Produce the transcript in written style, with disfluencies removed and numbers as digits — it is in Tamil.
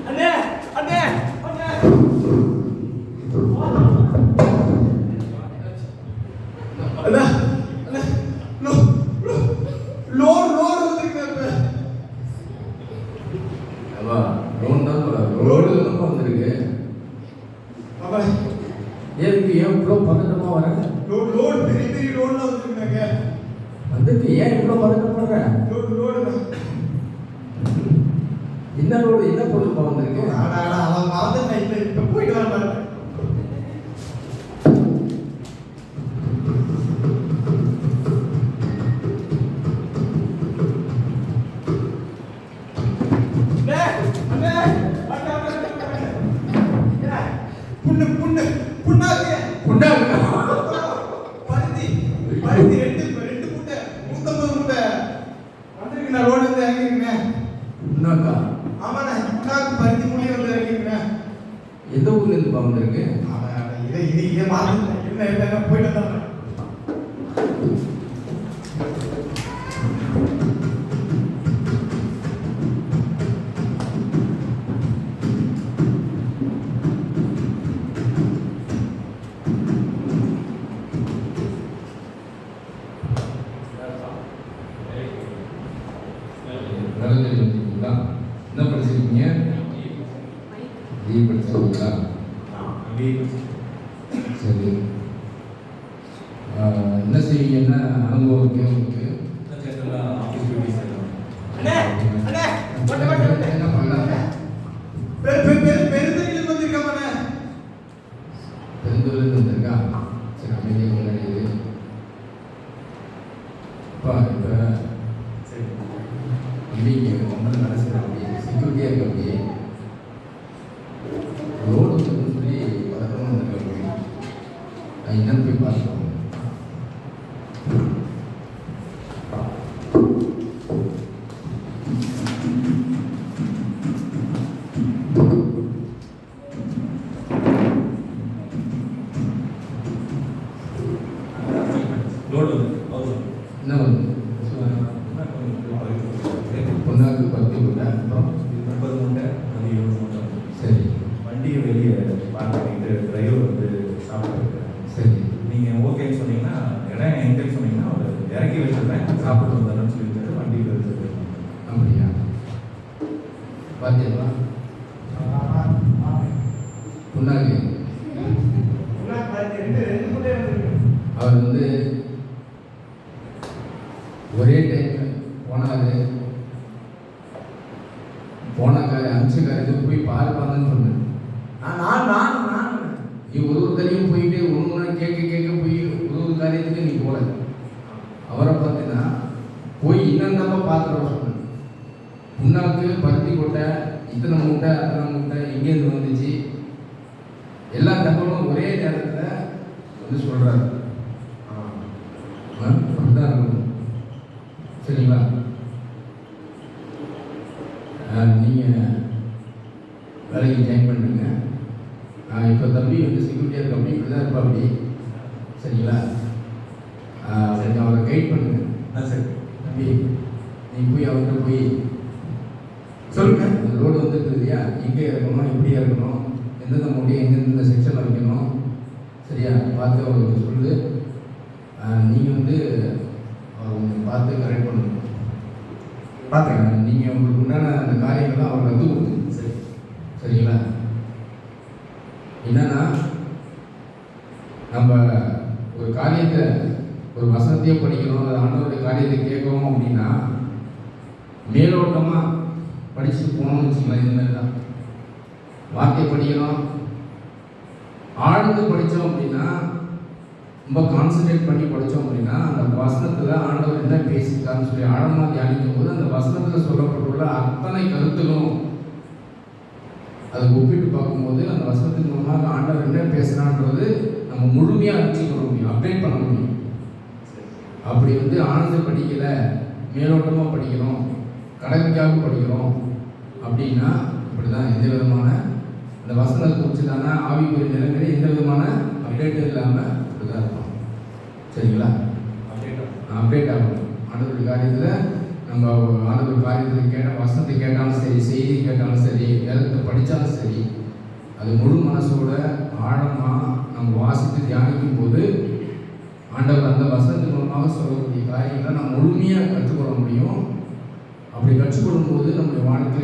அண்ணே அண்ணே அண்ணே அண்ணா அண்ணா லோன் வந்துருக்கு. அப்பா லோன் தான் ரோடு வந்திருக்கு. அப்பா ஏன் இவ்வளோ பதட்டமா வர? லோன் பெரிய பெரிய லோன்லாம் வந்துருக்குங்க. வந்துட்டு ஏன் இவ்வளோ பதட்டப்படுற? லோடு என்ன ரோடு, என்ன பொருள் வந்திருக்கு? அவன் மறந்துட்டேன். இப்போ போயிட்டு வர பாருங்க. பருத்தி ரெண்டு மூட்டை 150 மூட்டை வந்துருக்குண்ணா. ரோடு வந்து இறங்கிருக்குண்ணே. புண்ணாக்கா? ஆமாண்ணா, புண்ணாக்கு பருத்தி மூலையை வந்து இறங்கிருக்குண்ணே. எந்த ஊர்ல இருந்து வந்திருக்கு? இதை மாத்திட்டேன். என்ன போயிட்டு வந்தாங்க. என்ன படிச்சிருக்கீங்க? படிச்சிருக்கீங்களா? சரி. என்ன செய்வீங்க? என்ன அனுபவம் இருக்கு உங்களுக்கு? என்ன பண்ணலாம்? பெருந்தொழில் வந்திருக்காமண்ணே. பெருந்தொழில் வந்திருக்கா? சரி, அமைதியாக முன்னாடி. இப்போ தம்பிங்க ரொம்ப நடச்சுக்கிறேன். அப்படி செக்யூரிட்டியாக இருக்க அப்படி ரோடு வந்துன்னு சொல்லி பதக்கமாக வந்திருக்க. நான் என்னன்னு போய் பார்த்துக்கோங்க. என்ன வந்து பொண்ணாக்கு 10 மூட்டை, அப்புறம் 30 மூட்டை, 20 மூட்டை. சரி. வண்டியை வெளியே பார்க் பண்ணிட்டு டிரைவர் வந்து சாப்பிட்டு. சரி. நீங்கள் ஓகேன்னு சொன்னீங்கன்னா, இடம் எங்கேன்னு சொன்னீங்கன்னா அவர் இறக்கி வச்சுருக்கேன், சாப்பிட்டு வந்தாருன்னு சொல்லிட்டு வண்டியில் இருக்குது. அப்படியா? பார்த்தீங்களா? பொண்ணாக்கு அவர் வந்து ஒரே டைம் போனாக்காரு அமிச்சக்காரு போய் பார்ப்பாங்கன்னு சொன்னேன். நீ ஒரு தனியும் போயிட்டு ஒன்று கேட்க போய் ஒரு காரியத்துக்கு நீ போல. அவரை பார்த்தீங்கன்னா போய் இன்னொன்னப்ப பார்க்குறோம் சொன்னேன். புண்ணாக்கு பருத்தி கொட்டை இத்தனை மூட்டை அத்தனை மூட்டை எங்கேருந்து வந்துச்சு எல்லா தகவலும் ஒரே நேரத்தில் வந்து சொல்கிறாரு. அப்படிதான் இருக்கணும். சரிங்களா? நீங்கள் வேலைக்கு ஜாயின் பண்ணுங்க. இப்போ தம்பி வந்து செக்யூரிட்டியாக இருக்க அப்படி இப்படி தான் இருப்பா அப்படி. சரிங்களா? கொஞ்சம் அவரை கைட் பண்ணுங்க. சரி தம்பி, நீ போய் அவர்கிட்ட போய் சொல்லுங்க. இந்த ரோடு வந்துருக்கு இல்லையா, எங்கே இறக்கணும், எப்படி இறக்கணும், எந்தெந்த மூட்டையை எந்தெந்த செக்ஷன் வைக்கணும், சரியா பார்த்து அவருக்கு சொல்லு. நீங்கள் வந்து அவங்க பார்த்து கரெக்ட் பண்ணணும். பார்த்துங்க. நீங்கள் உங்களுக்கு உண்டான அந்த காரியங்கள்லாம் அவர் வந்து கொடுங்க. சரி, சரிங்களா? என்னன்னா நம்ம ஒரு காரியத்தை ஒரு வசனத்தையே படிக்கிறோம், அது ஆண்டவருடைய காரியத்தை கேட்குறோம் அப்படின்னா மேலோட்டமாக படிச்சுட்டு போகணும்னு வச்சுக்கலாம். இந்த மாதிரி தான் வார்த்தையை படிக்கிறோம். ஆழ்ந்து படித்தோம் அப்படின்னா, ரொம்ப கான்சன்ட்ரேட் பண்ணி படித்தோம் அப்படின்னா, அந்த வசனத்தில் ஆண்டவர் என்ன பேசியிருக்காருன்னு சொல்லி ஆழமாக தியானிக்கும் போது அந்த வசனத்தில் சொல்லப்பட்டுள்ள அத்தனை கருத்துகளும் அதை ஒப்பிட்டு பார்க்கும்போது அந்த வசனத்தின் மூலமாக ஆண்டவர் என்ன பேசுகிறான்றது நம்ம முழுமையாக அறிஞ்சிக்க முடியும், அப்டேட் பண்ண முடியும். அப்படி வந்து ஆழ்ந்து படிக்கலை, மேலோட்டமாக படிக்கிறோம், கடமைக்காக படிக்கிறோம் அப்படின்னா இப்படி தான் எந்த விதமான இந்த வசனத்தை குறிச்சுதான ஆவிக்குரிய நிலைமையில எந்த விதமான அப்டேட்டும் இல்லாமல் இப்படி தான் இருக்கும். சரிங்களா? அப்டேட் ஆகணும். ஆண்டவர் காரியத்தில் நம்ம ஆண்டவர் காரியத்தில் கேட்ட வசனத்தை கேட்டாலும் சரி, செய்தி கேட்டாலும் சரி, வேதத்தை படித்தாலும் சரி, அது முழு மனசோட ஆழமாக நம்ம வாசித்து தியானிக்கும் போது ஆண்டவர் அந்த வசனத்தின் மூலமாக சொல்லக்கூடிய காரியங்களை நம்ம முழுமையாக கற்றுக்கொள்ள முடியும். அப்படி கற்றுக்கொள்ளும் போது நம்முடைய வாழ்க்கை